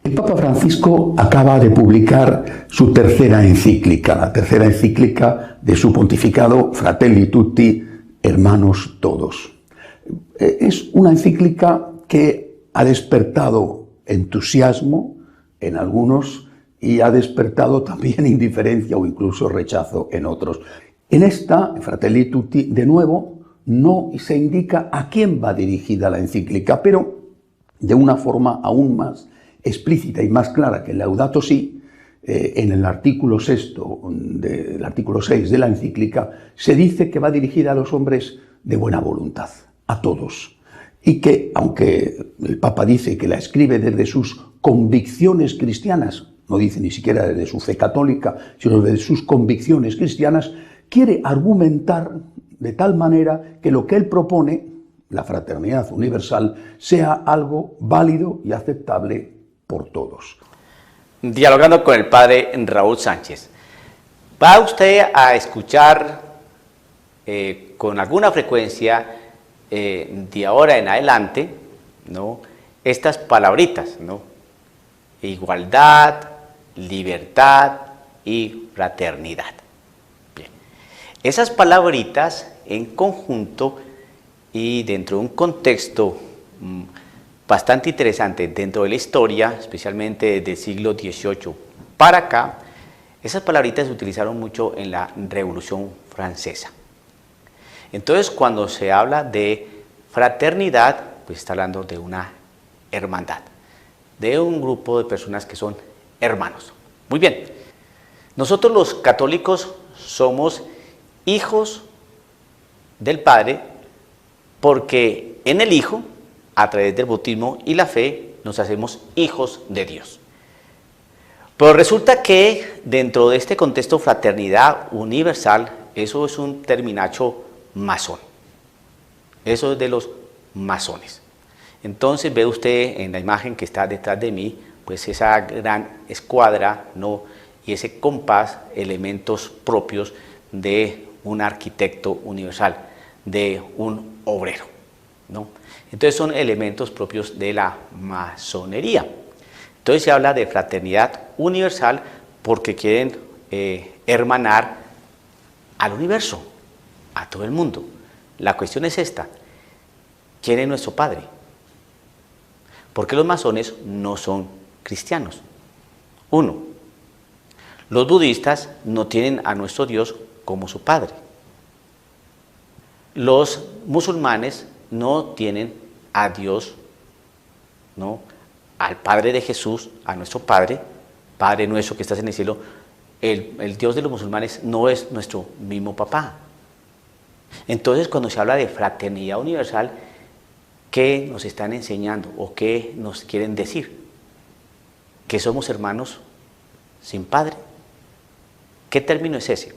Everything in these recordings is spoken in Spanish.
El Papa Francisco acaba de publicar su tercera encíclica, la tercera encíclica de su pontificado Fratelli Tutti, hermanos todos. Es una encíclica que ha despertado entusiasmo en algunos y ha despertado también indiferencia o incluso rechazo en otros. En esta, Fratelli Tutti, de nuevo, no se indica a quién va dirigida la encíclica, pero de una forma aún más explícita y más clara que el Laudato Si, en el artículo 6 de la encíclica, se dice que va dirigida a los hombres de buena voluntad, a todos, y que, aunque el Papa dice que la escribe desde sus convicciones cristianas, no dice ni siquiera desde su fe católica, sino desde sus convicciones cristianas, quiere argumentar de tal manera que lo que él propone, la fraternidad universal, sea algo válido y aceptable por todos. Dialogando con el padre Raúl Sánchez, ¿va usted a escuchar con alguna frecuencia de ahora en adelante, ¿no?, estas palabritas, ¿no? Igualdad, libertad y fraternidad? Bien. Esas palabritas en conjunto y dentro de un contexto bastante interesante dentro de la historia, especialmente del siglo XVIII para acá, esas palabritas se utilizaron mucho en la Revolución Francesa. Entonces, cuando se habla de fraternidad, pues está hablando de una hermandad, de un grupo de personas que son hermanos. Muy bien, nosotros los católicos somos hijos del Padre porque en el Hijo, a través del bautismo y la fe, nos hacemos hijos de Dios. Pero resulta que dentro de este contexto fraternidad universal, eso es un terminacho masón. Eso es de los masones. Entonces ve usted en la imagen que está detrás de mí, pues esa gran escuadra, ¿no?, y ese compás, elementos propios de un arquitecto universal, de un obrero, ¿no? Entonces son elementos propios de la masonería. Entonces se habla de fraternidad universal porque quieren hermanar al universo, a todo el mundo. La cuestión es esta: ¿quién es nuestro Padre? Porque los masones no son cristianos. Uno, los budistas no tienen a nuestro Dios como su Padre. Los musulmanes no tienen a Dios, ¿no?, al Padre de Jesús, a nuestro Padre, Padre nuestro que estás en el cielo. El Dios de los musulmanes no es nuestro mismo papá. Entonces, cuando se habla de fraternidad universal, ¿qué nos están enseñando o qué nos quieren decir? Que somos hermanos sin Padre. ¿Qué término es ese?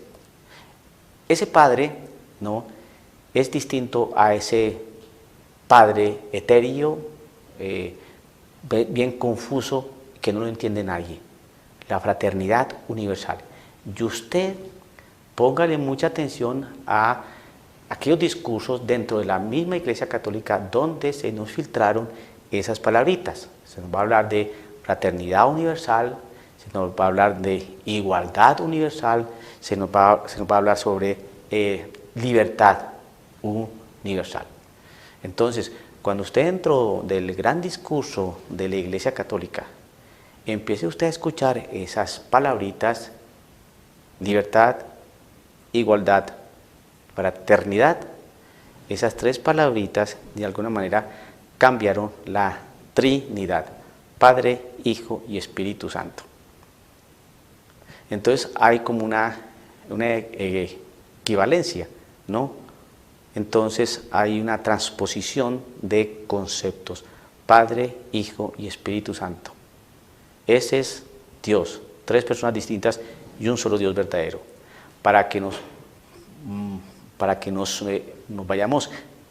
Ese Padre, ¿no?, es distinto a ese Padre etéreo, bien confuso, que no lo entiende nadie. La fraternidad universal. Y usted póngale mucha atención a aquellos discursos dentro de la misma Iglesia Católica donde se nos filtraron esas palabritas. Se nos va a hablar de fraternidad universal, se nos va a hablar de igualdad universal, se nos va a hablar sobre libertad universal. Entonces, cuando usted dentro del gran discurso de la Iglesia Católica empiece usted a escuchar esas palabritas, libertad, igualdad, fraternidad, esas tres palabritas de alguna manera cambiaron la Trinidad, Padre, Hijo y Espíritu Santo. Entonces hay como una equivalencia, ¿no? Entonces hay una transposición de conceptos, Padre, Hijo y Espíritu Santo. Ese es Dios, tres personas distintas y un solo Dios verdadero, para que nos vayamos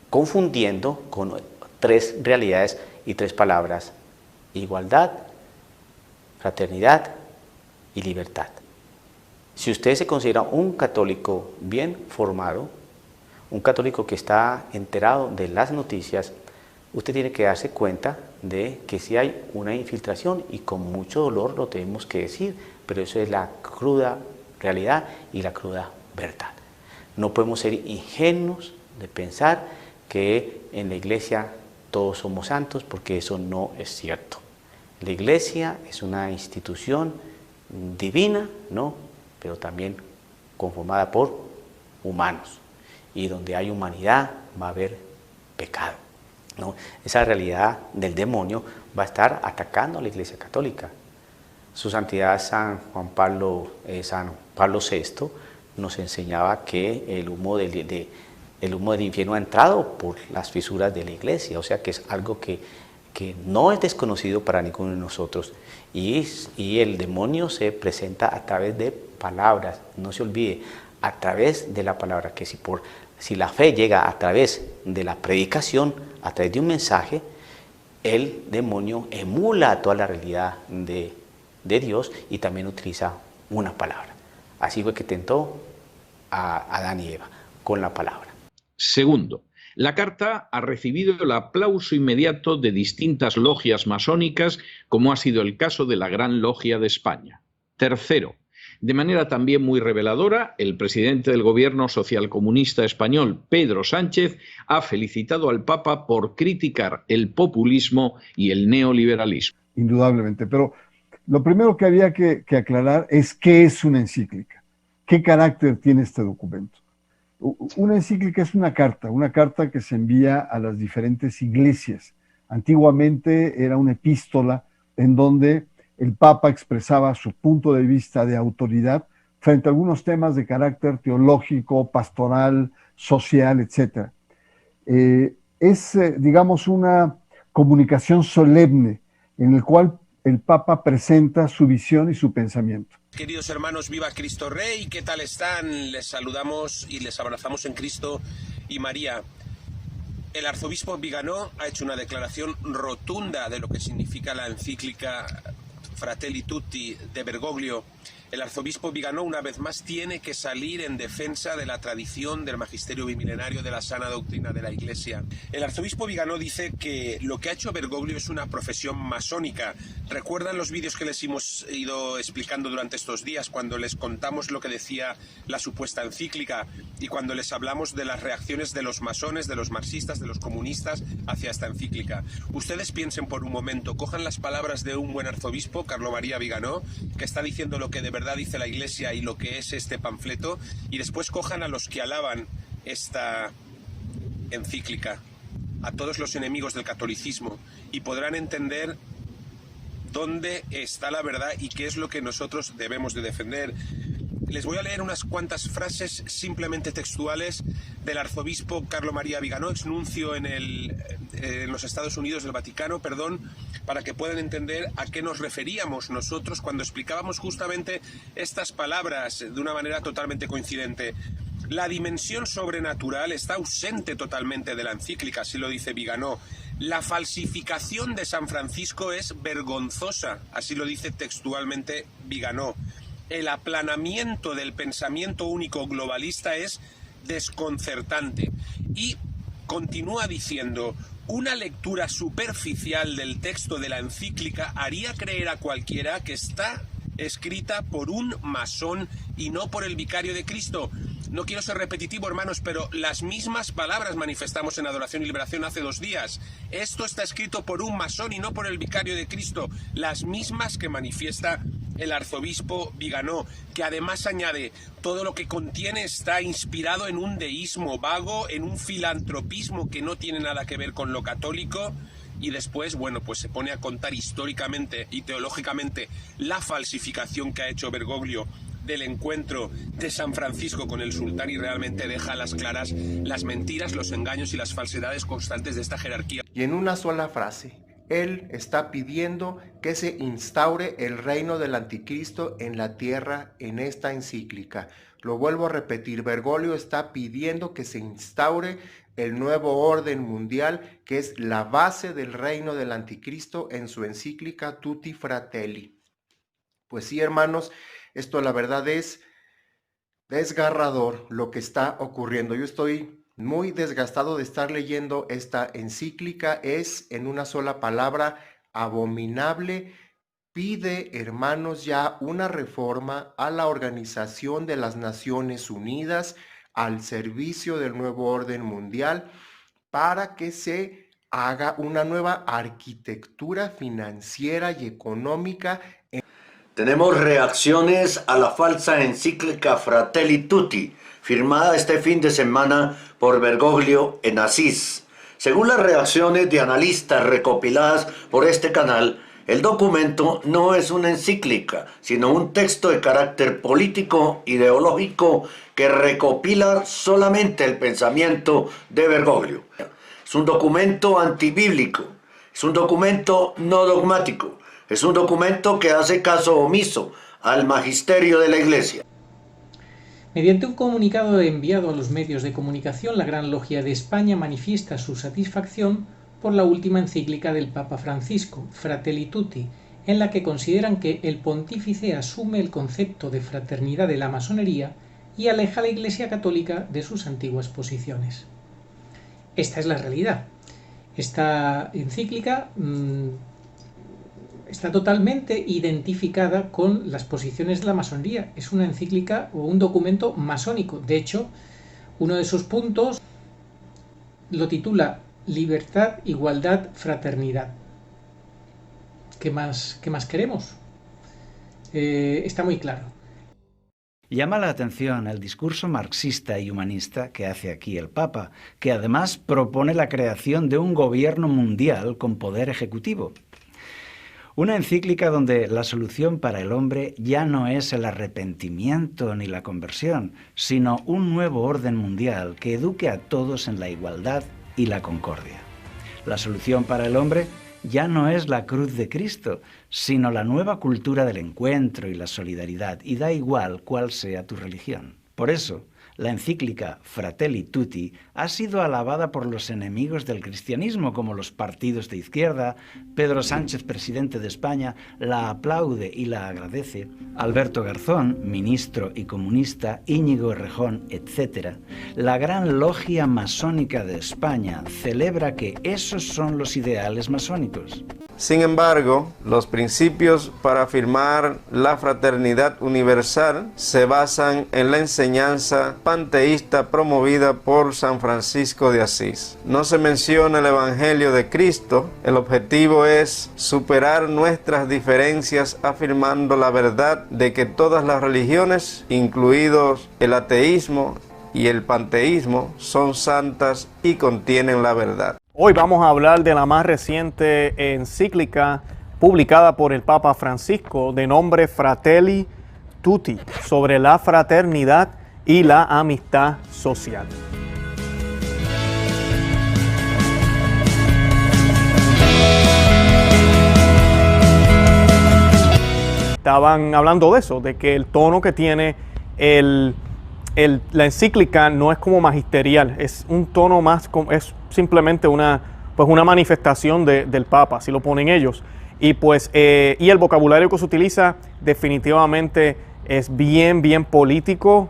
confundiendo con tres realidades y tres palabras: igualdad, fraternidad y libertad. Si usted se considera un católico bien formado, un católico que está enterado de las noticias, usted tiene que darse cuenta de que sí hay una infiltración y con mucho dolor lo tenemos que decir, pero eso es la cruda realidad y la cruda verdad. No podemos ser ingenuos de pensar que en la iglesia todos somos santos, porque eso no es cierto. La iglesia es una institución divina, ¿no? Pero también conformada por humanos. Y donde hay humanidad va a haber pecado, ¿no? Esa realidad del demonio va a estar atacando a la Iglesia Católica. Su Santidad San Pablo VI nos enseñaba que el humo del infierno ha entrado por las fisuras de la iglesia, o sea que es algo que no es desconocido para ninguno de nosotros. Y el demonio se presenta a través de palabras, no se olvide, a través de la palabra, que si la fe llega a través de la predicación, a través de un mensaje, el demonio emula toda la realidad de Dios y también utiliza una palabra. Así fue que tentó a Adán y Eva, con la palabra. Segundo, la carta ha recibido el aplauso inmediato de distintas logias masónicas, como ha sido el caso de la Gran Logia de España. Tercero, de manera también muy reveladora, el presidente del gobierno socialcomunista español, Pedro Sánchez, ha felicitado al Papa por criticar el populismo y el neoliberalismo. Indudablemente, pero lo primero que había que aclarar es qué es una encíclica, qué carácter tiene este documento. Una encíclica es una carta que se envía a las diferentes iglesias. Antiguamente era una epístola en donde el Papa expresaba su punto de vista de autoridad frente a algunos temas de carácter teológico, pastoral, social, etc. Digamos, una comunicación solemne en el cual el Papa presenta su visión y su pensamiento. Queridos hermanos, viva Cristo Rey, ¿qué tal están? Les saludamos y les abrazamos en Cristo y María. El arzobispo Viganò ha hecho una declaración rotunda de lo que significa la encíclica Fratelli Tutti de Bergoglio. El arzobispo Viganò, una vez más, tiene que salir en defensa de la tradición del magisterio bimilenario de la sana doctrina de la Iglesia. El arzobispo Viganò dice que lo que ha hecho Bergoglio es una profesión masónica. ¿Recuerdan los vídeos que les hemos ido explicando durante estos días, cuando les contamos lo que decía la supuesta encíclica y cuando les hablamos de las reacciones de los masones, de los marxistas, de los comunistas hacia esta encíclica? Ustedes piensen por un momento, cojan las palabras de un buen arzobispo, Carlo María Viganò, que está diciendo lo que de verdad dice la Iglesia y lo que es este panfleto, y después cojan a los que alaban esta encíclica, a todos los enemigos del catolicismo, y podrán entender dónde está la verdad y qué es lo que nosotros debemos de defender. Les voy a leer unas cuantas frases simplemente textuales del arzobispo Carlo María Viganò, ex nuncio en los Estados Unidos del Vaticano, para que puedan entender a qué nos referíamos nosotros cuando explicábamos justamente estas palabras de una manera totalmente coincidente. La dimensión sobrenatural está ausente totalmente de la encíclica, así lo dice Viganò. La falsificación de San Francisco es vergonzosa, así lo dice textualmente Viganò. El aplanamiento del pensamiento único globalista es desconcertante. Y continúa diciendo, una lectura superficial del texto de la encíclica haría creer a cualquiera que está escrita por un masón y no por el vicario de Cristo. No quiero ser repetitivo, hermanos, pero las mismas palabras manifestamos en Adoración y Liberación hace 2 días. Esto está escrito por un masón y no por el vicario de Cristo. Las mismas que manifiesta el arzobispo Viganò, que además añade, todo lo que contiene está inspirado en un deísmo vago, en un filantropismo que no tiene nada que ver con lo católico. Y después, bueno, pues se pone a contar históricamente y teológicamente la falsificación que ha hecho Bergoglio del encuentro de San Francisco con el sultán, y realmente deja a las claras las mentiras, los engaños y las falsedades constantes de esta jerarquía. Y en una sola frase, él está pidiendo que se instaure el reino del anticristo en la tierra en esta encíclica. Lo vuelvo a repetir, Bergoglio está pidiendo que se instaure el nuevo orden mundial, que es la base del reino del anticristo, en su encíclica Tutti Fratelli. Pues sí, hermanos, esto la verdad es desgarrador lo que está ocurriendo. Yo estoy muy desgastado de estar leyendo esta encíclica, es en una sola palabra, abominable. Pide, hermanos, ya una reforma a la Organización de las Naciones Unidas, al servicio del nuevo orden mundial, para que se haga una nueva arquitectura financiera y económica. Tenemos reacciones a la falsa encíclica Fratelli Tutti, firmada este fin de semana por Bergoglio en Asís. Según las reacciones de analistas recopiladas por este canal, el documento no es una encíclica, sino un texto de carácter político, ideológico, que recopila solamente el pensamiento de Bergoglio. Es un documento antibíblico, es un documento no dogmático, es un documento que hace caso omiso al magisterio de la Iglesia. Mediante un comunicado enviado a los medios de comunicación, la Gran Logia de España manifiesta su satisfacción por la última encíclica del Papa Francisco, Fratelli Tutti, en la que consideran que el pontífice asume el concepto de fraternidad de la masonería y aleja a la Iglesia Católica de sus antiguas posiciones. Esta es la realidad. Esta encíclica está totalmente identificada con las posiciones de la masonería. Es una encíclica o un documento masónico. De hecho, uno de sus puntos lo titula Libertad, Igualdad, Fraternidad. ¿Qué más queremos? Está muy claro. Llama la atención el discurso marxista y humanista que hace aquí el Papa, que además propone la creación de un gobierno mundial con poder ejecutivo. Una encíclica donde la solución para el hombre ya no es el arrepentimiento ni la conversión, sino un nuevo orden mundial que eduque a todos en la igualdad y la concordia. La solución para el hombre ya no es la cruz de Cristo, sino la nueva cultura del encuentro y la solidaridad, y da igual cuál sea tu religión. Por eso, la encíclica Fratelli Tutti ha sido alabada por los enemigos del cristianismo, como los partidos de izquierda. Pedro Sánchez, presidente de España, la aplaude y la agradece. Alberto Garzón, ministro y comunista, Íñigo Errejón, etc. La Gran Logia Masónica de España celebra que esos son los ideales masónicos. Sin embargo, los principios para afirmar la fraternidad universal se basan en la enseñanza panteísta promovida por San Francisco de Asís. No se menciona el Evangelio de Cristo. El objetivo es superar nuestras diferencias afirmando la verdad de que todas las religiones, incluidos el ateísmo y el panteísmo, son santas y contienen la verdad. Hoy vamos a hablar de la más reciente encíclica publicada por el Papa Francisco de nombre Fratelli Tutti, sobre la fraternidad y la amistad social. Estaban hablando de eso, de que el tono que tiene la encíclica no es como magisterial, es un tono más, es simplemente una manifestación del Papa, así lo ponen ellos. Y y el vocabulario que se utiliza definitivamente es bien político,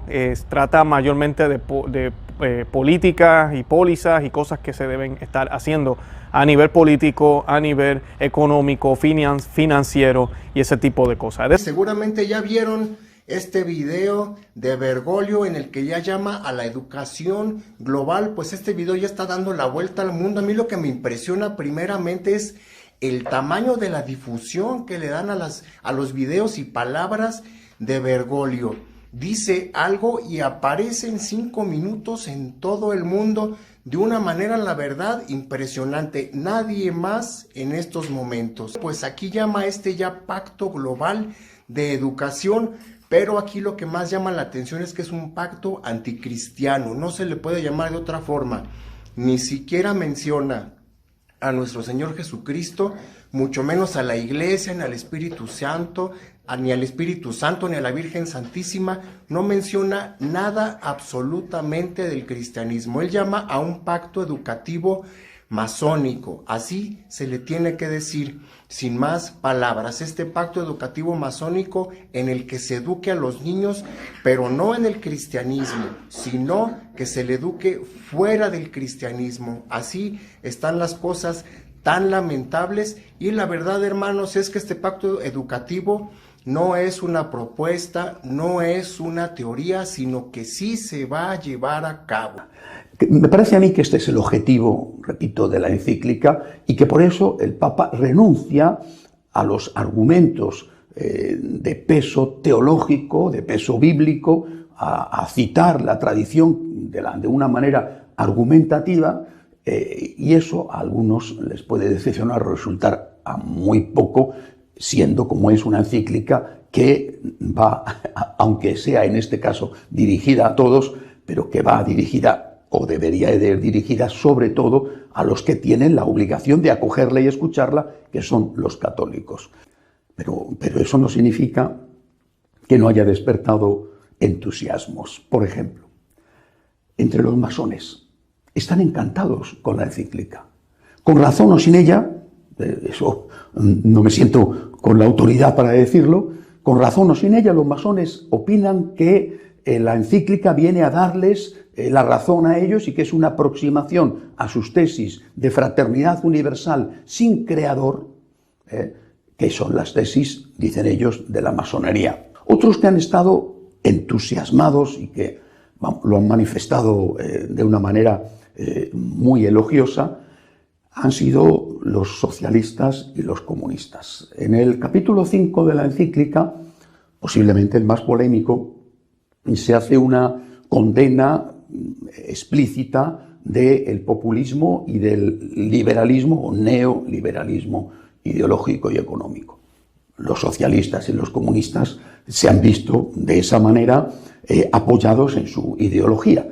trata mayormente de políticas y pólizas y cosas que se deben estar haciendo a nivel político, a nivel económico, financiero y ese tipo de cosas. Seguramente ya vieron este video de Bergoglio en el que ya llama a la educación global. Pues este video ya está dando la vuelta al mundo. A mí lo que me impresiona primeramente es el tamaño de la difusión que le dan a los videos y palabras de Bergoglio. Dice algo y aparece en 5 minutos en todo el mundo de una manera, la verdad, impresionante. Nadie más en estos momentos. Pues aquí llama ya pacto global de educación. Pero aquí lo que más llama la atención es que es un pacto anticristiano, no se le puede llamar de otra forma. Ni siquiera menciona a nuestro Señor Jesucristo, mucho menos a la Iglesia, ni al Espíritu Santo, ni al Espíritu Santo, ni a la Virgen Santísima. No menciona nada absolutamente del cristianismo. Él llama a un pacto educativo masónico. Así se le tiene que decir, sin más palabras, este pacto educativo masónico en el que se eduque a los niños, pero no en el cristianismo, sino que se le eduque fuera del cristianismo. Así están las cosas tan lamentables, y la verdad, hermanos, es que este pacto educativo no es una propuesta, no es una teoría, sino que sí se va a llevar a cabo. Me parece a mí que este es el objetivo, repito, de la encíclica, y que por eso el Papa renuncia a los argumentos de peso teológico, de peso bíblico, a citar la tradición de una manera argumentativa, y eso a algunos les puede decepcionar, resultar a muy poco, siendo como es una encíclica que va, aunque sea en este caso dirigida a todos, pero que va dirigida o debería ir dirigida sobre todo a los que tienen la obligación de acogerla y escucharla, que son los católicos. Pero eso no significa que no haya despertado entusiasmos. Por ejemplo, entre los masones están encantados con la encíclica. Con razón o sin ella, eso no me siento con la autoridad para decirlo, con razón o sin ella, los masones opinan que la encíclica viene a darles la razón a ellos y que es una aproximación a sus tesis de fraternidad universal sin creador, que son las tesis, dicen ellos, de la masonería. Otros que han estado entusiasmados y que lo han manifestado de una manera muy elogiosa han sido los socialistas y los comunistas. En el capítulo 5 de la encíclica, posiblemente el más polémico, se hace una condena explícita del populismo y del liberalismo o neoliberalismo ideológico y económico. Los socialistas y los comunistas se han visto de esa manera apoyados en su ideología.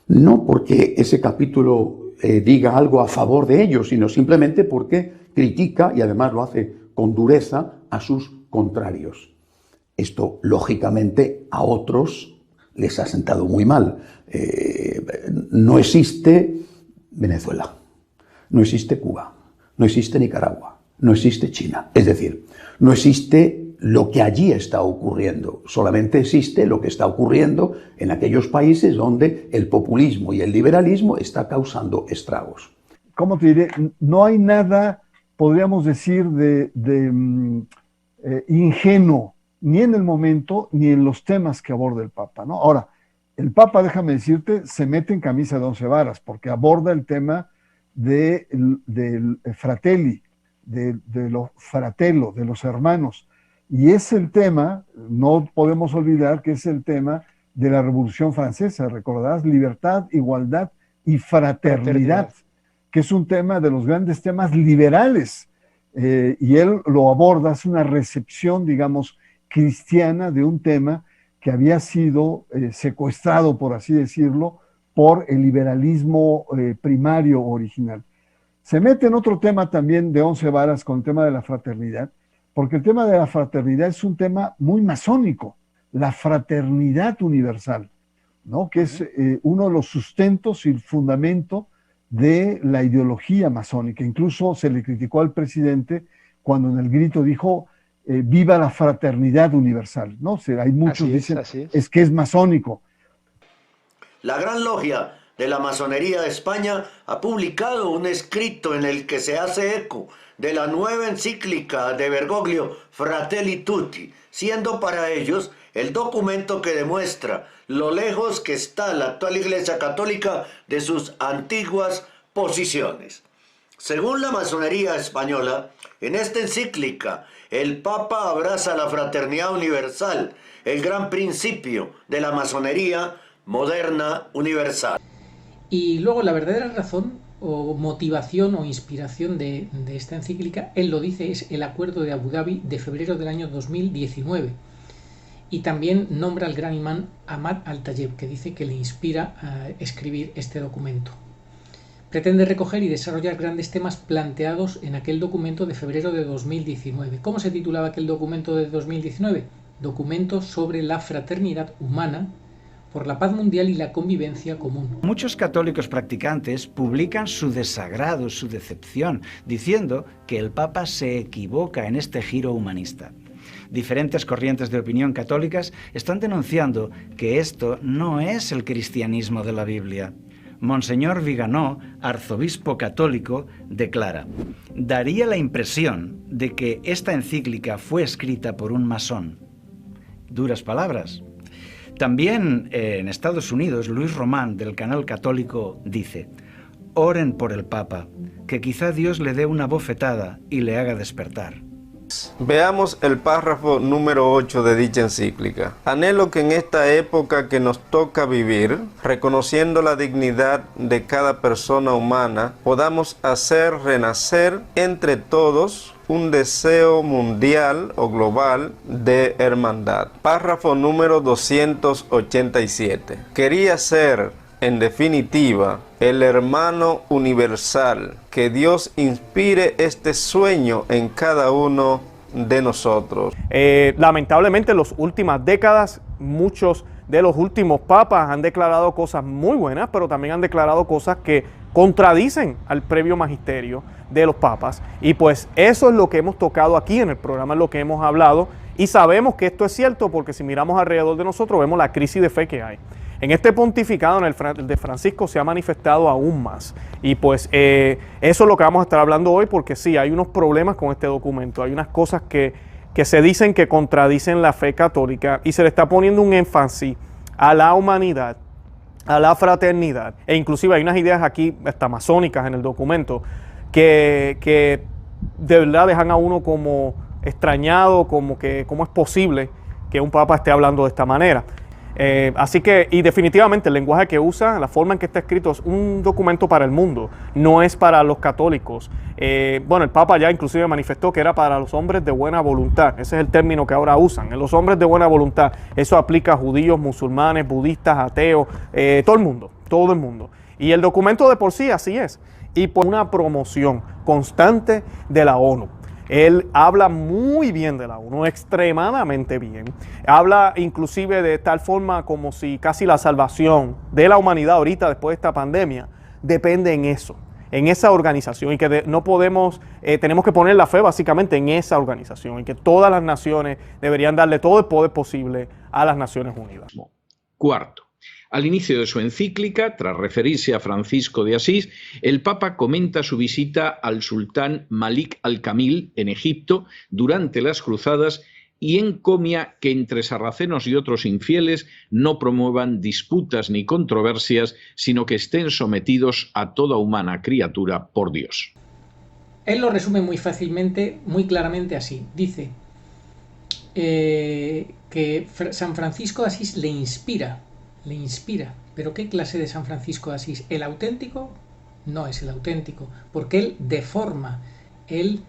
No porque ese capítulo diga algo a favor de ellos, sino simplemente porque critica, y además lo hace con dureza, a sus contrarios. Esto, lógicamente, a otros les ha sentado muy mal. No existe Venezuela, no existe Cuba, no existe Nicaragua, no existe China. Es decir, no existe lo que allí está ocurriendo, solamente existe lo que está ocurriendo en aquellos países donde el populismo y el liberalismo está causando estragos. ¿Cómo te diré? No hay nada, podríamos decir, de ingenuo, ni en el momento, ni en los temas que aborda el Papa, ¿no? Ahora, el Papa, déjame decirte, se mete en camisa de 11 varas, porque aborda el tema del fratelli, de lo fratello, de los hermanos. Y es el tema, no podemos olvidar que es el tema de la Revolución Francesa, recordarás, libertad, igualdad y fraternidad, que es un tema de los grandes temas liberales. Y él lo aborda, es una recepción, digamos, cristiana de un tema que había sido secuestrado, por así decirlo, por el liberalismo primario original. Se mete en otro tema también de 11 varas con el tema de la fraternidad, porque el tema de la fraternidad es un tema muy masónico, la fraternidad universal, ¿no? Que es uno de los sustentos y el fundamento de la ideología masónica. Incluso se le criticó al presidente cuando en el grito dijo viva la fraternidad universal, ¿no? O sea, hay muchos que dicen es que es masónico. La Gran Logia de la Masonería de España ha publicado un escrito en el que se hace eco de la nueva encíclica de Bergoglio, Fratelli Tutti, siendo para ellos el documento que demuestra lo lejos que está la actual Iglesia Católica de sus antiguas posiciones. Según la masonería española, en esta encíclica el Papa abraza la fraternidad universal, el gran principio de la masonería moderna universal. Y luego la verdadera razón o motivación o inspiración de esta encíclica, él lo dice, es el Acuerdo de Abu Dhabi de febrero del año 2019. Y también nombra al gran imán Ahmad Al-Tayeb, que dice que le inspira a escribir este documento. Pretende recoger y desarrollar grandes temas planteados en aquel documento de febrero de 2019. ¿Cómo se titulaba aquel documento de 2019? Documento sobre la fraternidad humana, por la paz mundial y la convivencia común. Muchos católicos practicantes publican su desagrado, su decepción, diciendo que el Papa se equivoca en este giro humanista. Diferentes corrientes de opinión católicas están denunciando que esto no es el cristianismo de la Biblia. Monseñor Viganó, arzobispo católico, declara: daría la impresión de que esta encíclica fue escrita por un masón. Duras palabras. También en Estados Unidos, Luis Román, del canal católico, dice: oren por el Papa, que quizá Dios le dé una bofetada y le haga despertar. Veamos el párrafo número 8 de dicha encíclica. Anhelo que en esta época que nos toca vivir, reconociendo la dignidad de cada persona humana, podamos hacer renacer entre todos un deseo mundial o global de hermandad. Párrafo número 287. Quería ser, en definitiva, el hermano universal, que Dios inspire este sueño en cada uno de nosotros. Lamentablemente en las últimas décadas muchos de los últimos papas han declarado cosas muy buenas, pero también han declarado cosas que contradicen al previo magisterio de los papas, y pues eso es lo que hemos tocado aquí en el programa, es lo que hemos hablado, y sabemos que esto es cierto porque si miramos alrededor de nosotros vemos la crisis de fe que hay. En este pontificado, en el de Francisco, se ha manifestado aún más. Y pues eso es lo que vamos a estar hablando hoy, porque sí, hay unos problemas con este documento. Hay unas cosas que se dicen que contradicen la fe católica y se le está poniendo un énfasis a la humanidad, a la fraternidad. E inclusive hay unas ideas aquí, hasta masónicas en el documento, que de verdad dejan a uno como extrañado, como que cómo es posible que un papa esté hablando de esta manera. Así que, y definitivamente el lenguaje que usa, la forma en que está escrito, es un documento para el mundo, no es para los católicos. Bueno, el Papa ya inclusive manifestó que era para los hombres de buena voluntad, ese es el término que ahora usan, los hombres de buena voluntad. Eso aplica a judíos, musulmanes, budistas, ateos, todo el mundo. Y el documento de por sí así es, y por una promoción constante de la ONU. Él habla muy bien de la ONU, extremadamente bien. Habla inclusive de tal forma como si casi la salvación de la humanidad ahorita después de esta pandemia depende en eso, en esa organización, y que no podemos, tenemos que poner la fe básicamente en esa organización, y que todas las naciones deberían darle todo el poder posible a las Naciones Unidas. Cuarto. Al inicio de su encíclica, tras referirse a Francisco de Asís, el Papa comenta su visita al sultán Malik al-Kamil en Egipto durante las cruzadas y encomia que entre sarracenos y otros infieles no promuevan disputas ni controversias, sino que estén sometidos a toda humana criatura por Dios. Él lo resume muy fácilmente, muy claramente así. Dice que San Francisco de Asís le inspira. ¿Pero qué clase de San Francisco de Asís? ¿El auténtico? No es el auténtico, porque él deforma, él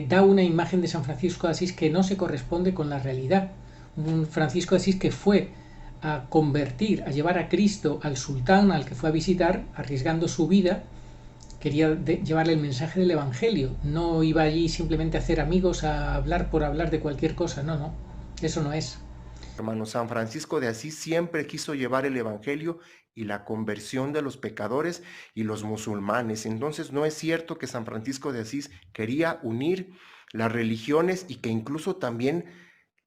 da una imagen de San Francisco de Asís que no se corresponde con la realidad. Un Francisco de Asís que fue a convertir, a llevar a Cristo al sultán al que fue a visitar, arriesgando su vida, quería llevarle el mensaje del Evangelio. No iba allí simplemente a hacer amigos, a hablar por hablar de cualquier cosa, no, eso no es. Hermano, San Francisco de Asís siempre quiso llevar el evangelio y la conversión de los pecadores y los musulmanes. Entonces no es cierto que San Francisco de Asís quería unir las religiones y que incluso también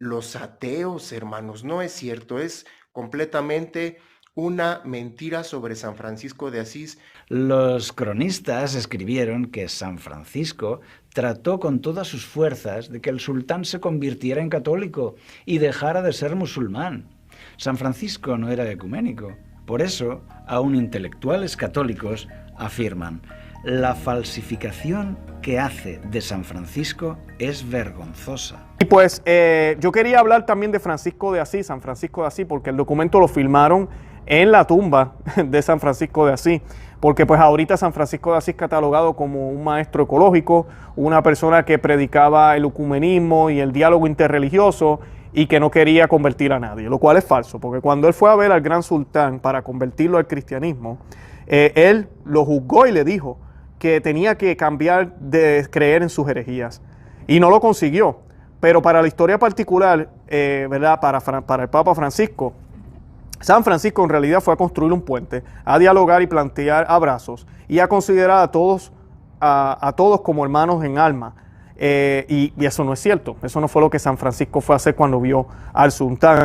los ateos, hermanos. No es cierto, es completamente una mentira sobre San Francisco de Asís. Los cronistas escribieron que San Francisco trató con todas sus fuerzas de que el sultán se convirtiera en católico y dejara de ser musulmán. San Francisco no era ecuménico. Por eso, aún intelectuales católicos afirman: la falsificación que hace de San Francisco es vergonzosa. Y pues yo quería hablar también de Francisco de Asís, San Francisco de Asís, porque el documento lo filmaron en la tumba de San Francisco de Asís, porque pues ahorita San Francisco de Asís catalogado como un maestro ecológico, una persona que predicaba el ecumenismo y el diálogo interreligioso y que no quería convertir a nadie, lo cual es falso, porque cuando él fue a ver al gran sultán para convertirlo al cristianismo, él lo juzgó y le dijo que tenía que cambiar de creer en sus herejías, y no lo consiguió. Pero para la historia particular, ¿verdad? Para el Papa Francisco, San Francisco en realidad fue a construir un puente, a dialogar y plantear abrazos y a considerar a todos como hermanos en alma. Y eso no es cierto. Eso no fue lo que San Francisco fue a hacer cuando vio al sultán.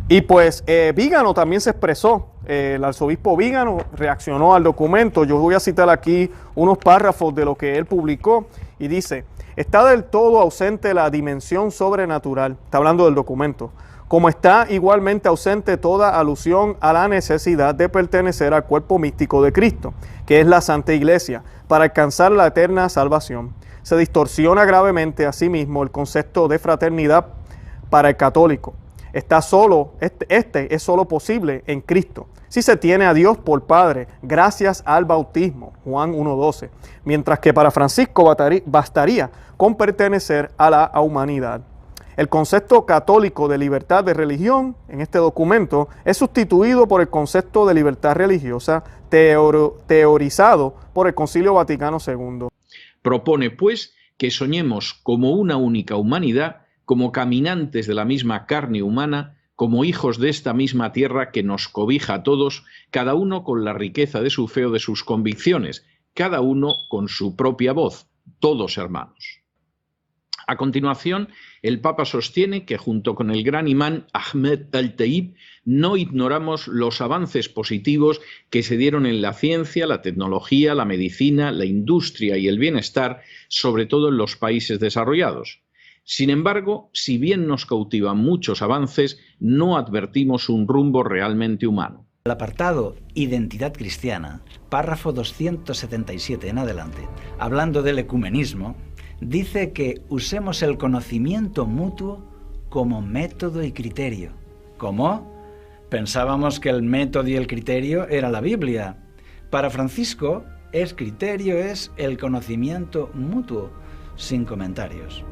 Y pues Vígano también se expresó. El arzobispo Vígano reaccionó al documento. Yo voy a citar aquí unos párrafos de lo que él publicó y dice: está del todo ausente la dimensión sobrenatural. Está hablando del documento. Como está igualmente ausente toda alusión a la necesidad de pertenecer al cuerpo místico de Cristo, que es la Santa Iglesia, para alcanzar la eterna salvación. Se distorsiona gravemente asimismo el concepto de fraternidad para el católico. Este es solo posible en Cristo, si se tiene a Dios por Padre, gracias al bautismo, Juan 1:12, mientras que para Francisco bastaría con pertenecer a la humanidad. El concepto católico de libertad de religión en este documento es sustituido por el concepto de libertad religiosa teorizado por el Concilio Vaticano II. Propone, pues, que soñemos como una única humanidad, como caminantes de la misma carne humana, como hijos de esta misma tierra que nos cobija a todos, cada uno con la riqueza de su fe o de sus convicciones, cada uno con su propia voz, todos hermanos. A continuación, el Papa sostiene que junto con el gran imán Ahmed al-Taib no ignoramos los avances positivos que se dieron en la ciencia, la tecnología, la medicina, la industria y el bienestar, sobre todo en los países desarrollados. Sin embargo, si bien nos cautivan muchos avances, no advertimos un rumbo realmente humano. El apartado Identidad Cristiana, párrafo 277 en adelante, hablando del ecumenismo, dice que usemos el conocimiento mutuo como método y criterio. ¿Cómo? Pensábamos que el método y el criterio era la Biblia. Para Francisco, el criterio es el conocimiento mutuo, sin comentarios.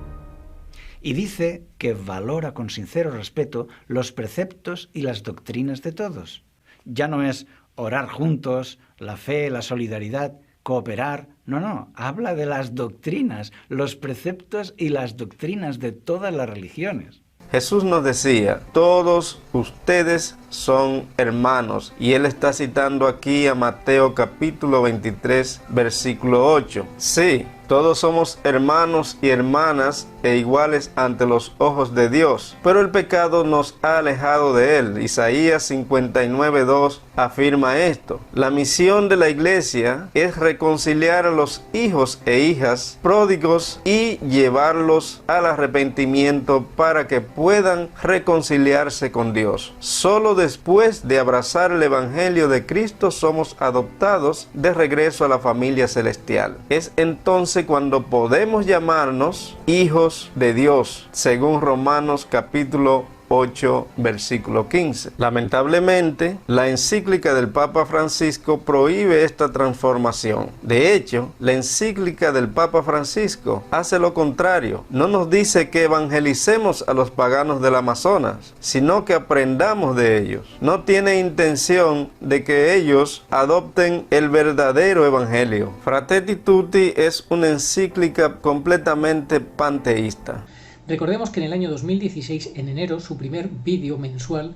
Y dice que valora con sincero respeto los preceptos y las doctrinas de todos. Ya no es orar juntos, la fe, la solidaridad, cooperar. No, habla de las doctrinas, los preceptos y las doctrinas de todas las religiones. Jesús nos decía, todos ustedes son hermanos, y él está citando aquí a Mateo capítulo 23, versículo 8. Sí, todos somos hermanos y hermanas e iguales ante los ojos de Dios, pero el pecado nos ha alejado de él. Isaías 59:2 afirma esto. La misión de la iglesia es reconciliar a los hijos e hijas pródigos y llevarlos al arrepentimiento para que puedan reconciliarse con Dios. Solo después de abrazar el Evangelio de Cristo somos adoptados de regreso a la familia celestial. Es entonces cuando podemos llamarnos hijos de Dios, según Romanos capítulo 8, versículo 15. Lamentablemente, la encíclica del Papa Francisco prohíbe esta transformación. De hecho, la encíclica del Papa Francisco hace lo contrario. No nos dice que evangelicemos a los paganos del Amazonas, sino que aprendamos de ellos. No tiene intención de que ellos adopten el verdadero evangelio. Fratelli Tutti es una encíclica completamente panteísta. Recordemos que en el año 2016, en enero, su primer vídeo mensual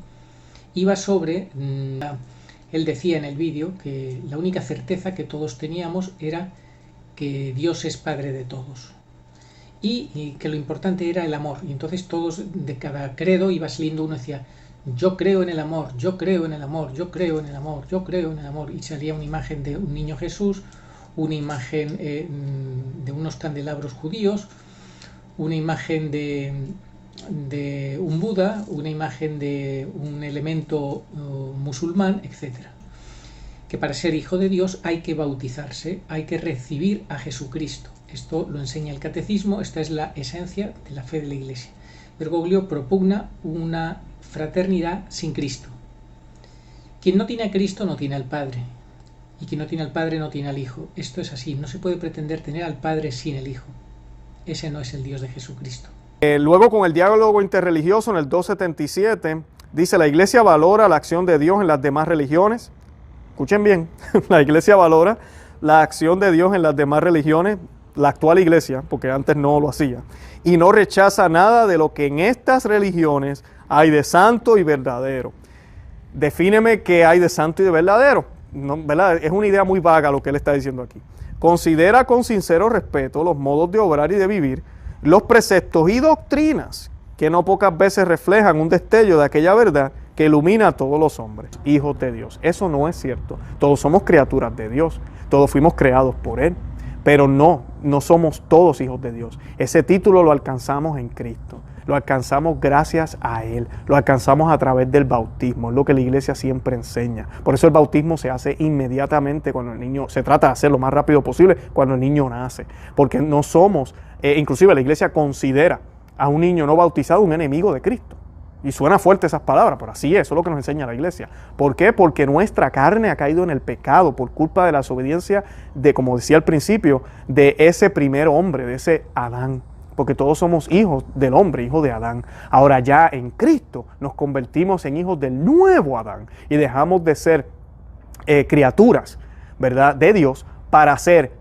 iba sobre... Él decía en el vídeo que la única certeza que todos teníamos era que Dios es Padre de todos. Y que lo importante era el amor. Y entonces todos, de cada credo, iba saliendo uno y decía: yo creo en el amor, yo creo en el amor, yo creo en el amor, yo creo en el amor. Y salía una imagen de un niño Jesús, una imagen de unos candelabros judíos, una imagen de un Buda, una imagen de un elemento musulmán, etc. Que para ser hijo de Dios hay que bautizarse, hay que recibir a Jesucristo. Esto lo enseña el catecismo, esta es la esencia de la fe de la Iglesia. Bergoglio propugna una fraternidad sin Cristo. Quien no tiene a Cristo no tiene al Padre, y quien no tiene al Padre no tiene al Hijo. Esto es así, no se puede pretender tener al Padre sin el Hijo. Ese no es el Dios de Jesucristo. Luego, con el diálogo interreligioso en el 277, dice: la Iglesia valora la acción de Dios en las demás religiones. Escuchen bien, la Iglesia valora la acción de Dios en las demás religiones, la actual Iglesia, porque antes no lo hacía, y no rechaza nada de lo que en estas religiones hay de santo y verdadero. defíneme qué hay de santo y de verdadero. No, ¿verdad? Es una idea muy vaga lo que él está diciendo aquí. Considera con sincero respeto los modos de obrar y de vivir, los preceptos y doctrinas que no pocas veces reflejan un destello de aquella verdad que ilumina a todos los hombres, hijos de Dios. Eso no es cierto. Todos somos criaturas de Dios, todos fuimos creados por Él, pero no somos todos hijos de Dios. Ese título lo alcanzamos en Cristo, lo alcanzamos gracias a Él, lo alcanzamos a través del bautismo, es lo que la iglesia siempre enseña. Por eso el bautismo se hace inmediatamente cuando el niño, se trata de hacerlo lo más rápido posible cuando el niño nace, porque no somos, inclusive la iglesia considera a un niño no bautizado un enemigo de Cristo. Y suena fuerte esas palabras, pero así es, eso es lo que nos enseña la iglesia. ¿Por qué? Porque nuestra carne ha caído en el pecado por culpa de la desobediencia de, como decía al principio, de ese primer hombre, de ese Adán. Porque todos somos hijos del hombre, hijos de Adán. Ahora ya en Cristo nos convertimos en hijos del nuevo Adán y dejamos de ser criaturas, ¿verdad?, de Dios para ser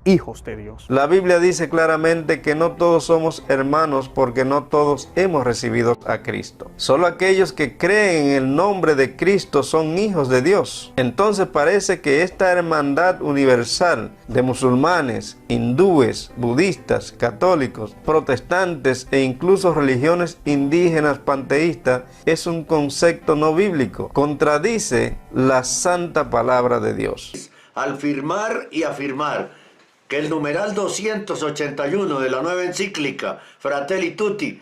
hijos de Dios. La Biblia dice claramente que no todos somos hermanos porque no todos hemos recibido a Cristo. Solo aquellos que creen en el nombre de Cristo son hijos de Dios. Entonces parece que esta hermandad universal de musulmanes, hindúes, budistas, católicos, protestantes e incluso religiones indígenas panteístas es un concepto no bíblico. Contradice la santa palabra de Dios. Al firmar y afirmar que el numeral 281 de la nueva encíclica Fratelli Tutti,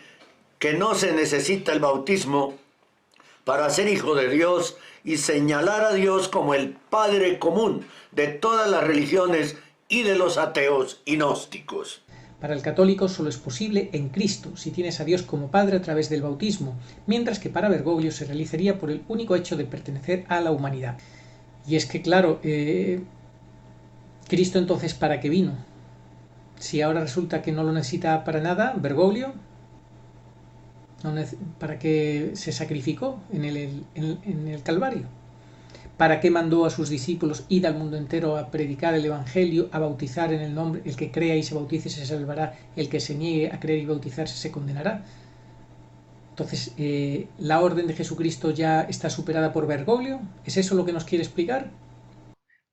que no se necesita el bautismo para ser hijo de Dios y señalar a Dios como el Padre común de todas las religiones y de los ateos y gnósticos. Para el católico solo es posible en Cristo, si tienes a Dios como Padre a través del bautismo, mientras que para Bergoglio se realizaría por el único hecho de pertenecer a la humanidad. Y es que, claro, Cristo entonces, ¿para qué vino? Si ahora resulta que no lo necesita para nada, Bergoglio, ¿para qué se sacrificó en el Calvario? ¿Para qué mandó a sus discípulos ir al mundo entero a predicar el Evangelio, a bautizar en el nombre? El que crea y se bautice se salvará, el que se niegue a creer y bautizarse se condenará. Entonces, ¿la orden de Jesucristo ya está superada por Bergoglio? ¿Es eso lo que nos quiere explicar?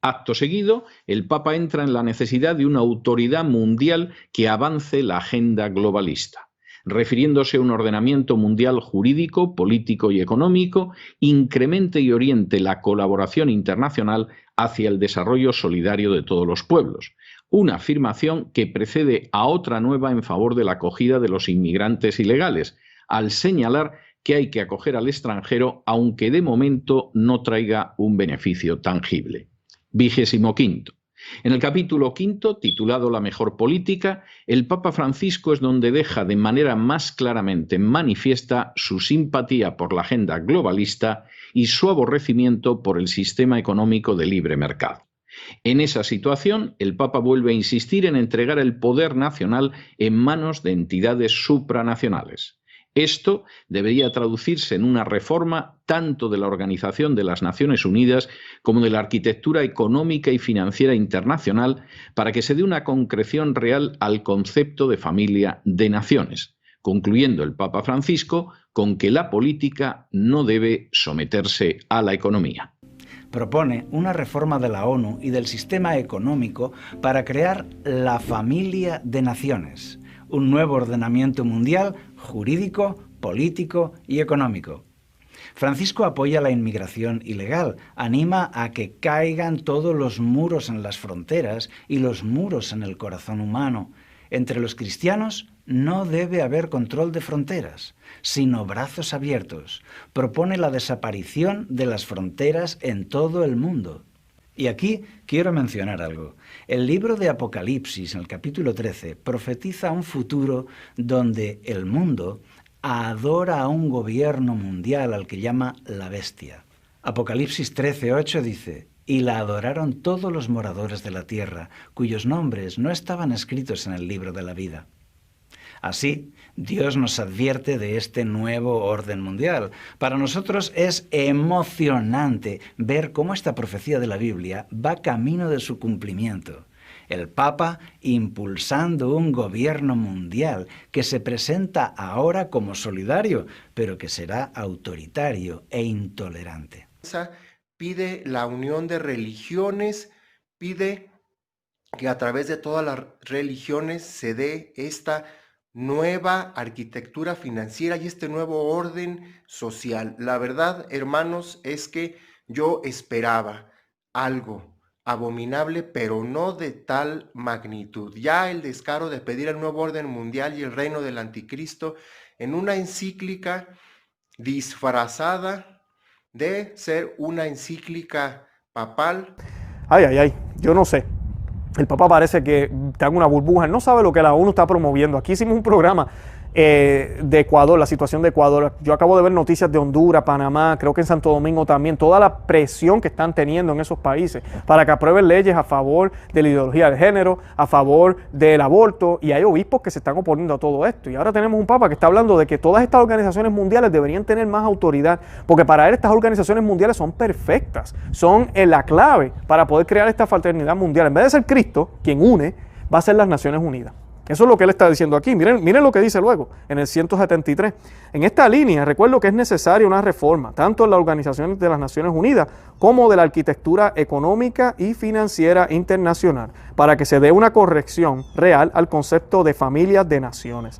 Acto seguido, el Papa entra en la necesidad de una autoridad mundial que avance la agenda globalista, refiriéndose a un ordenamiento mundial jurídico, político y económico, incremente y oriente la colaboración internacional hacia el desarrollo solidario de todos los pueblos. Una afirmación que precede a otra nueva en favor de la acogida de los inmigrantes ilegales, al señalar que hay que acoger al extranjero aunque de momento no traiga un beneficio tangible. 25. En el capítulo 5, titulado La mejor política, el Papa Francisco es donde deja de manera más claramente manifiesta su simpatía por la agenda globalista y su aborrecimiento por el sistema económico de libre mercado. En esa situación, el Papa vuelve a insistir en entregar el poder nacional en manos de entidades supranacionales. Esto debería traducirse en una reforma tanto de la Organización de las Naciones Unidas como de la arquitectura económica y financiera internacional para que se dé una concreción real al concepto de familia de naciones, concluyendo el Papa Francisco con que la política no debe someterse a la economía. Propone una reforma de la ONU y del sistema económico para crear la familia de naciones, un nuevo ordenamiento mundial jurídico, político y económico. Francisco apoya la inmigración ilegal, anima a que caigan todos los muros en las fronteras y los muros en el corazón humano. Entre los cristianos no debe haber control de fronteras, sino brazos abiertos. Propone la desaparición de las fronteras en todo el mundo. Y aquí quiero mencionar algo. El libro de Apocalipsis, en el capítulo 13, profetiza un futuro donde el mundo adora a un gobierno mundial al que llama la bestia. Apocalipsis 13:8 dice: «Y la adoraron todos los moradores de la tierra, cuyos nombres no estaban escritos en el libro de la vida». Así, Dios nos advierte de este nuevo orden mundial. Para nosotros es emocionante ver cómo esta profecía de la Biblia va camino de su cumplimiento. El Papa impulsando un gobierno mundial que se presenta ahora como solidario, pero que será autoritario e intolerante. Pide la unión de religiones, pide que a través de todas las religiones se dé esta nueva arquitectura financiera y este nuevo orden social. La verdad, hermanos, es que yo esperaba algo abominable, pero no de tal magnitud. Ya el descaro de pedir el nuevo orden mundial y el reino del anticristo en una encíclica disfrazada de ser una encíclica papal. Ay, yo no sé. El Papa parece que está en una burbuja, él no sabe lo que la ONU está promoviendo. Aquí hicimos un programa de Ecuador, la situación de Ecuador. Yo acabo de ver noticias de Honduras, Panamá, creo que en Santo Domingo también, toda la presión que están teniendo en esos países para que aprueben leyes a favor de la ideología de género, a favor del aborto, y hay obispos que se están oponiendo a todo esto. Y ahora tenemos un Papa que está hablando de que todas estas organizaciones mundiales deberían tener más autoridad, porque para él estas organizaciones mundiales son perfectas, son la clave para poder crear esta fraternidad mundial. En vez de ser Cristo quien une, va a ser las Naciones Unidas. Eso es lo que él está diciendo aquí. Miren lo que dice luego, en el 173. En esta línea, recuerdo que es necesaria una reforma, tanto en la Organización de las Naciones Unidas como de la arquitectura económica y financiera internacional, para que se dé una corrección real al concepto de familias de naciones.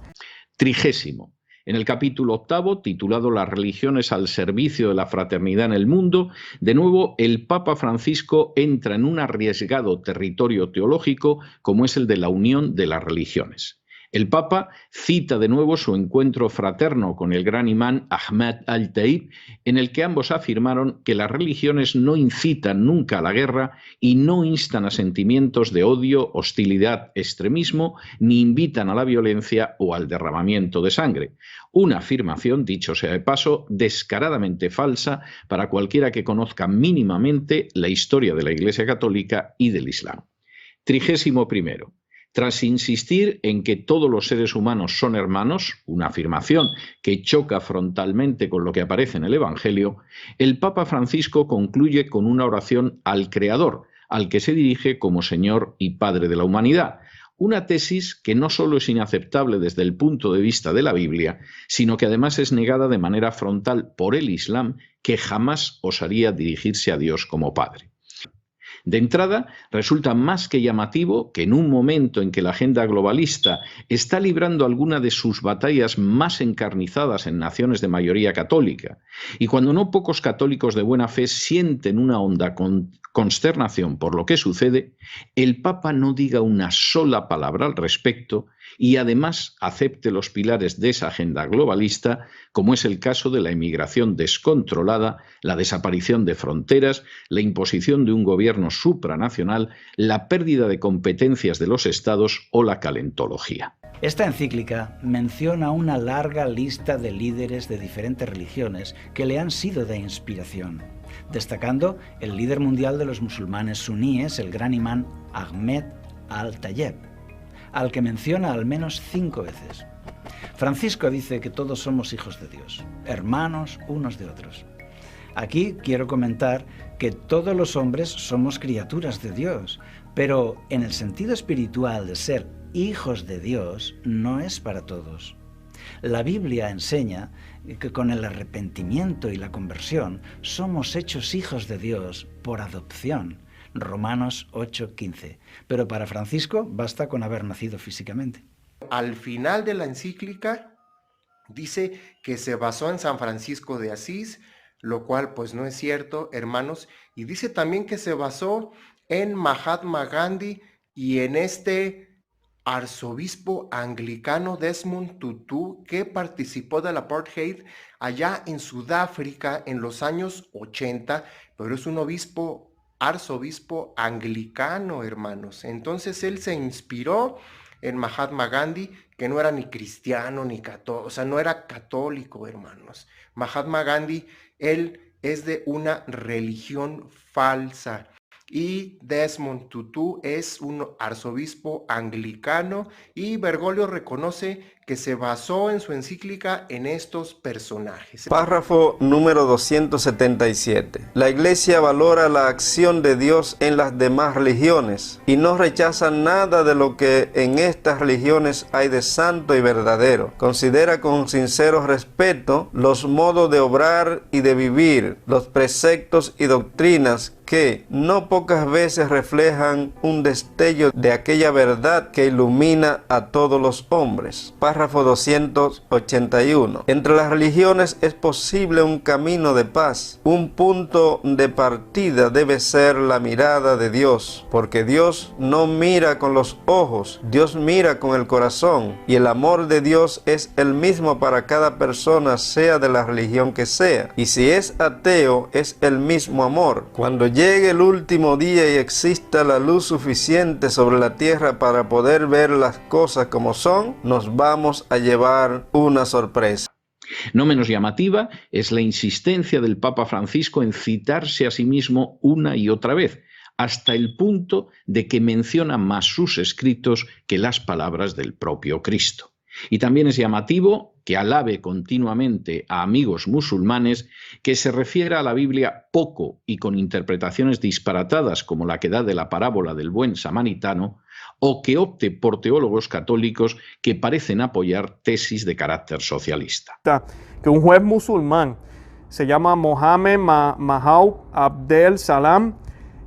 30. En el capítulo 8, titulado Las religiones al servicio de la fraternidad en el mundo, de nuevo el Papa Francisco entra en un arriesgado territorio teológico como es el de la unión de las religiones. El Papa cita de nuevo su encuentro fraterno con el gran imán Ahmed al-Taib, en el que ambos afirmaron que las religiones no incitan nunca a la guerra y no instan a sentimientos de odio, hostilidad, extremismo, ni invitan a la violencia o al derramamiento de sangre. Una afirmación, dicho sea de paso, descaradamente falsa para cualquiera que conozca mínimamente la historia de la Iglesia Católica y del Islam. 31. Tras insistir en que todos los seres humanos son hermanos, una afirmación que choca frontalmente con lo que aparece en el Evangelio, el Papa Francisco concluye con una oración al Creador, al que se dirige como Señor y Padre de la humanidad. Una tesis que no solo es inaceptable desde el punto de vista de la Biblia, sino que además es negada de manera frontal por el Islam, que jamás osaría dirigirse a Dios como Padre. De entrada, resulta más que llamativo que en un momento en que la agenda globalista está librando alguna de sus batallas más encarnizadas en naciones de mayoría católica, y cuando no pocos católicos de buena fe sienten una honda consternación por lo que sucede, el Papa no diga una sola palabra al respecto y además acepte los pilares de esa agenda globalista, como es el caso de la inmigración descontrolada, la desaparición de fronteras, la imposición de un gobierno supranacional, la pérdida de competencias de los estados o la calentología. Esta encíclica menciona una larga lista de líderes de diferentes religiones que le han sido de inspiración, destacando el líder mundial de los musulmanes suníes, el gran imán Ahmed al-Taib, al que menciona al menos 5 veces. Francisco dice que todos somos hijos de Dios, hermanos unos de otros. Aquí quiero comentar que todos los hombres somos criaturas de Dios, pero en el sentido espiritual de ser hijos de Dios no es para todos. La Biblia enseña que con el arrepentimiento y la conversión somos hechos hijos de Dios por adopción. Romanos 8:15. Pero para Francisco basta con haber nacido físicamente. Al final de la encíclica dice que se basó en San Francisco de Asís, lo cual pues no es cierto, hermanos, y dice también que se basó en Mahatma Gandhi y en este arzobispo anglicano Desmond Tutu, que participó del apartheid allá en Sudáfrica en los años 80, pero es un arzobispo anglicano, hermanos. Entonces él se inspiró en Mahatma Gandhi, que no era ni cristiano ni católico, o sea, no era católico, hermanos. Mahatma Gandhi, él es de una religión falsa. Y Desmond Tutu es un arzobispo anglicano y Bergoglio reconoce que se basó en su encíclica en estos personajes. Párrafo número 277. La Iglesia valora la acción de Dios en las demás religiones y no rechaza nada de lo que en estas religiones hay de santo y verdadero. Considera con sincero respeto los modos de obrar y de vivir, los preceptos y doctrinas que no pocas veces reflejan un destello de aquella verdad que ilumina a todos los hombres. Párrafo 281. Entre las religiones es posible un camino de paz. Un punto de partida debe ser la mirada de Dios, porque Dios no mira con los ojos, Dios mira con el corazón, y el amor de Dios es el mismo para cada persona, sea de la religión que sea. Y si es ateo, es el mismo amor. Cuando llegue el último día y exista la luz suficiente sobre la tierra para poder ver las cosas como son, nos vamos a llevar una sorpresa. No menos llamativa es la insistencia del Papa Francisco en citarse a sí mismo una y otra vez, hasta el punto de que menciona más sus escritos que las palabras del propio Cristo. Y también es llamativo que alabe continuamente a amigos musulmanes, que se refiera a la Biblia poco y con interpretaciones disparatadas como la que da de la parábola del buen samaritano, o que opte por teólogos católicos que parecen apoyar tesis de carácter socialista. Que un juez musulmán, se llama Mohammed Mahaud Abdel Salam,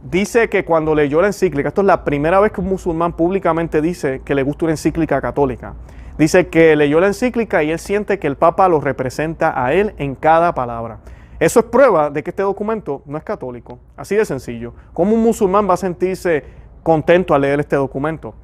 dice que cuando leyó la encíclica, esto es la primera vez que un musulmán públicamente dice que le gusta una encíclica católica, dice que leyó la encíclica y él siente que el Papa lo representa a él en cada palabra. Eso es prueba de que este documento no es católico, así de sencillo. ¿Cómo un musulmán va a sentirse contento al leer este documento?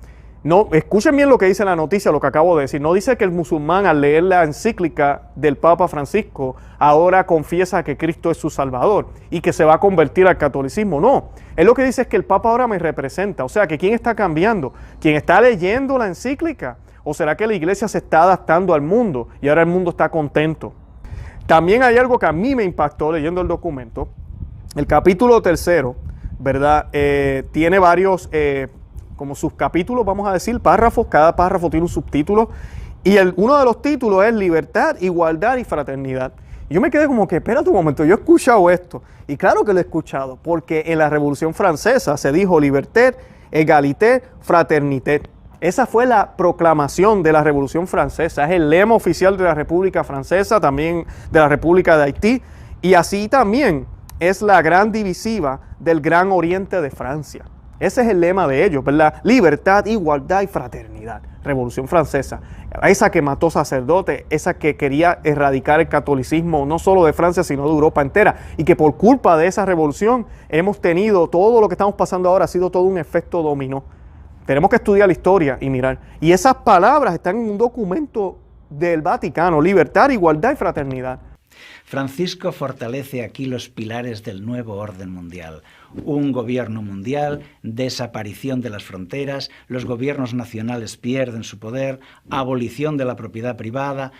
No, escuchen bien lo que dice la noticia, lo que acabo de decir. No dice que el musulmán al leer la encíclica del Papa Francisco ahora confiesa que Cristo es su Salvador y que se va a convertir al catolicismo. No, él lo que dice es que el Papa ahora me representa. O sea, que ¿quién está cambiando? ¿Quién está leyendo la encíclica? ¿O será que la iglesia se está adaptando al mundo y ahora el mundo está contento? También hay algo que a mí me impactó leyendo el documento. El capítulo 3, ¿verdad? Tiene varios como subcapítulos, vamos a decir, párrafos. Cada párrafo tiene un subtítulo. Y uno de los títulos es Libertad, Igualdad y Fraternidad. Y yo me quedé como que, espérate un momento, yo he escuchado esto. Y claro que lo he escuchado, porque en la Revolución Francesa se dijo Liberté, Égalité, Fraternité. Esa fue la proclamación de la Revolución Francesa. Es el lema oficial de la República Francesa, también de la República de Haití. Y así también es la gran divisiva del Gran Oriente de Francia. Ese es el lema de ellos, ¿verdad? Libertad, igualdad y fraternidad. Revolución Francesa. Esa que mató sacerdotes, esa que quería erradicar el catolicismo, no solo de Francia, sino de Europa entera. Y que por culpa de esa revolución hemos tenido, todo lo que estamos pasando ahora ha sido todo un efecto dominó. Tenemos que estudiar la historia y mirar. Y esas palabras están en un documento del Vaticano: libertad, igualdad y fraternidad. Francisco fortalece aquí los pilares del nuevo orden mundial. Un gobierno mundial, desaparición de las fronteras, los gobiernos nacionales pierden su poder, abolición de la propiedad privada,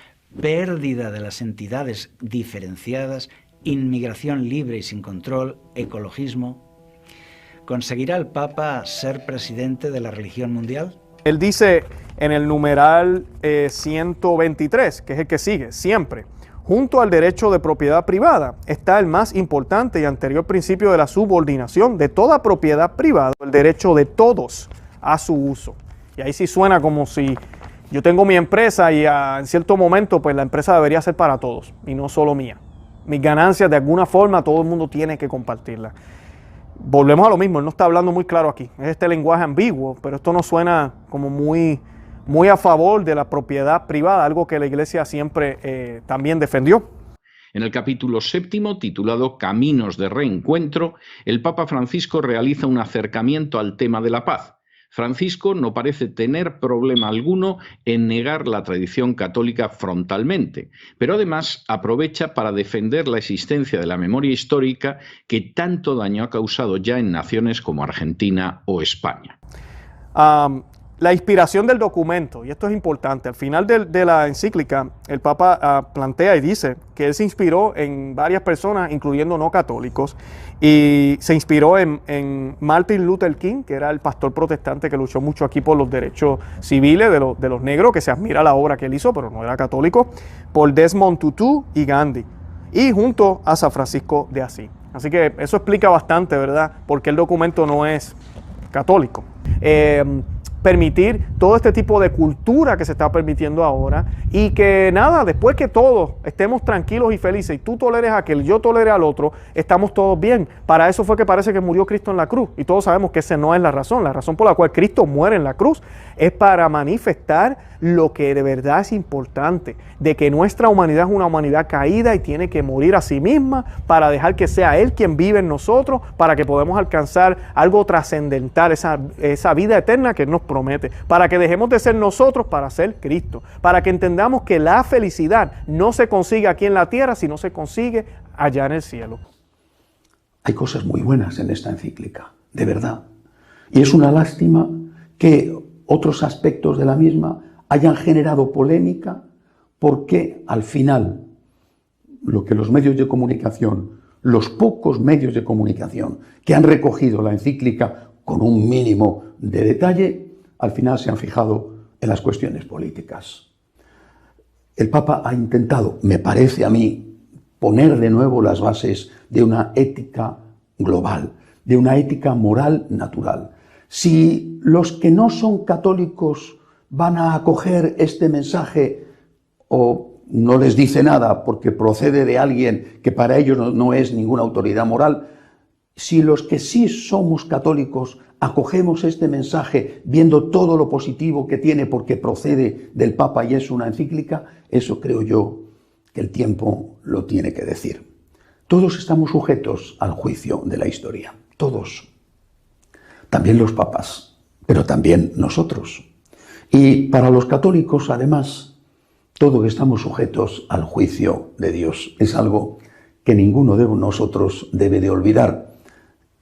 pérdida de las entidades diferenciadas, inmigración libre y sin control, ecologismo. ¿Conseguirá el Papa ser presidente de la religión mundial? Él dice en el numeral 123, que es el que sigue, siempre: junto al derecho de propiedad privada está el más importante y anterior principio de la subordinación de toda propiedad privada, el derecho de todos a su uso. Y ahí sí suena como si yo tengo mi empresa y en cierto momento pues la empresa debería ser para todos y no solo mía. Mis ganancias de alguna forma todo el mundo tiene que compartirlas. Volvemos a lo mismo, él no está hablando muy claro aquí. Es este lenguaje ambiguo, pero esto no suena como muy a favor de la propiedad privada, algo que la Iglesia siempre también defendió. En el capítulo 7, titulado Caminos de Reencuentro, el Papa Francisco realiza un acercamiento al tema de la paz. Francisco no parece tener problema alguno en negar la tradición católica frontalmente, pero además aprovecha para defender la existencia de la memoria histórica que tanto daño ha causado ya en naciones como Argentina o España. La inspiración del documento, y esto es importante, al final de la encíclica, el Papa plantea y dice que él se inspiró en varias personas, incluyendo no católicos, y se inspiró en Martin Luther King, que era el pastor protestante que luchó mucho aquí por los derechos civiles de los negros, que se admira la obra que él hizo, pero no era católico, por Desmond Tutu y Gandhi, y junto a San Francisco de Asís. Así que eso explica bastante, ¿verdad?, por qué el documento no es católico. Permitir todo este tipo de cultura que se está permitiendo ahora y que nada, después que todos estemos tranquilos y felices y tú toleres a aquel, yo tolere al otro, estamos todos bien. Para eso fue que parece que murió Cristo en la cruz y todos sabemos que esa no es la razón. La razón por la cual Cristo muere en la cruz es para manifestar lo que de verdad es importante, de que nuestra humanidad es una humanidad caída y tiene que morir a sí misma para dejar que sea Él quien vive en nosotros, para que podamos alcanzar algo trascendental, esa vida eterna que Él nos promete, para que dejemos de ser nosotros para ser Cristo, para que entendamos que la felicidad no se consigue aquí en la tierra, sino se consigue allá en el cielo. Hay cosas muy buenas en esta encíclica, de verdad. Y es una lástima que otros aspectos de la misma hayan generado polémica, porque al final lo que los medios de comunicación, los pocos medios de comunicación que han recogido la encíclica con un mínimo de detalle, al final se han fijado en las cuestiones políticas. El Papa ha intentado, me parece a mí, poner de nuevo las bases de una ética global, de una ética moral natural. Si los que no son católicos van a acoger este mensaje o no les dice nada porque procede de alguien que para ellos no es ninguna autoridad moral, si los que sí somos católicos acogemos este mensaje viendo todo lo positivo que tiene porque procede del Papa y es una encíclica, eso creo yo que el tiempo lo tiene que decir. Todos estamos sujetos al juicio de la historia, todos. También los papas, pero también nosotros. Y para los católicos, además, todos estamos sujetos al juicio de Dios. Es algo que ninguno de nosotros debe de olvidar.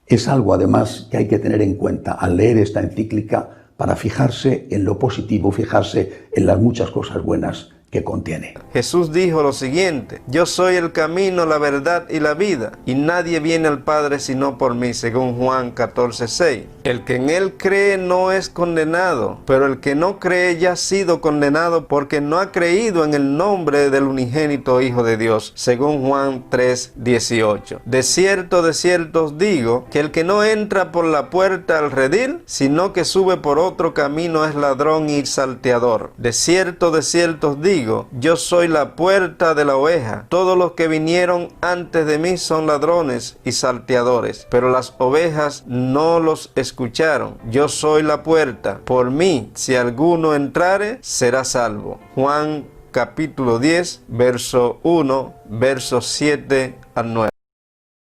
Es algo, además, que hay que tener en cuenta al leer esta encíclica para fijarse en lo positivo, fijarse en las muchas cosas buenas que contiene. Jesús dijo lo siguiente: yo soy el camino, la verdad y la vida, y nadie viene al Padre sino por mí, según Juan 14:6. El que en él cree no es condenado, pero el que no cree ya ha sido condenado porque no ha creído en el nombre del unigénito Hijo de Dios, según Juan 3:18. De cierto os digo, que el que no entra por la puerta al redil, sino que sube por otro camino es ladrón y salteador. De cierto os digo, yo soy la puerta de la oveja. Todos los que vinieron antes de mí son ladrones y salteadores, pero las ovejas no los escucharon. Yo soy la puerta. Por mí, si alguno entrare, será salvo. Juan capítulo 10, verso 1, versos 7 al 9.